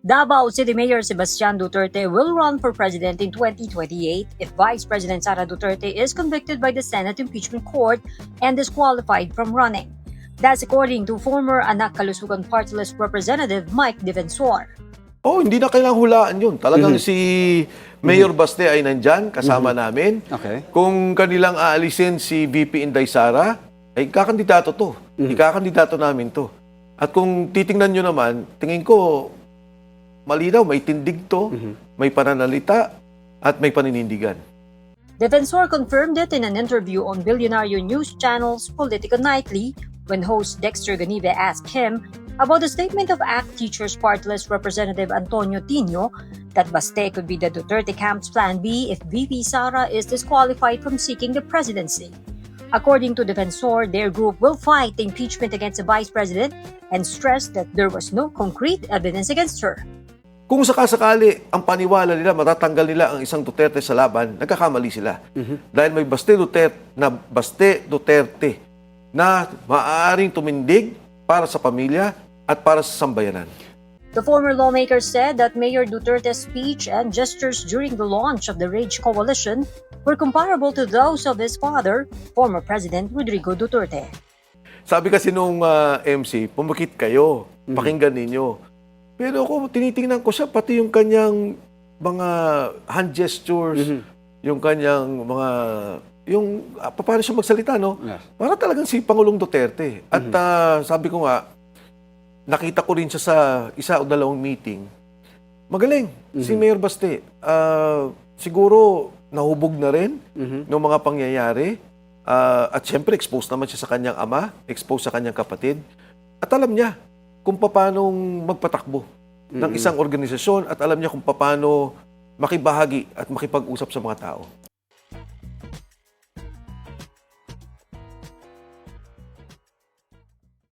Davao City Mayor Sebastian Duterte will run for president in 2028 if Vice President Sara Duterte is convicted by the Senate Impeachment Court and disqualified from running. That's according to former Anak Kalusugan Party List Representative Mike Defensor. Oh, hindi na kailangang hulaan yun. Talagang si Mayor Baste ay nandyan, kasama namin. Okay. Kung kanilang aalisin si VP Inday Sara, ay kakandidato to. Ikakandidato namin to. At kung titingnan nyo naman, tingin ko, malinaw, may tindig to, may pananalita, at may paninindigan. Defensor confirmed it in an interview on Billionaire News Channel's Politico Nightly when host Dexter Ganive asked him about the statement of ACT Teachers Party List Representative Antonio Tino that Baste could be the Duterte camp's plan B if VP Sara is disqualified from seeking the presidency. According to Defensor, their group will fight the impeachment against the vice president and stress that there was no concrete evidence against her. Kung sakasakali ang paniwala nila, matatanggal nila ang isang Duterte sa laban, nagkakamali sila. Dahil may Baste Duterte na maaaring tumindig para sa pamilya at para sa sambayanan. The former lawmaker said that Mayor Duterte's speech and gestures during the launch of the Rage Coalition were comparable to those of his father, former President Rodrigo Duterte. Sabi kasi nung MC, pumukit kayo, pakinggan ninyo. Pero ako, tinitingnan ko siya, pati yung kanyang mga hand gestures, yung kanyang mga, paano siya magsalita, no? Yes. Para talagang si Pangulong Duterte. At sabi ko nga, nakita ko rin siya sa isa o dalawang meeting. Magaling, si Mayor Baste. Siguro, nahubog na rin ng mga pangyayari. At syempre, exposed naman siya sa kanyang ama, exposed sa kanyang kapatid. At alam niya kung paano magpatakbo ng isang organisasyon at alam niya kung paano makibahagi at makipag-usap sa mga tao.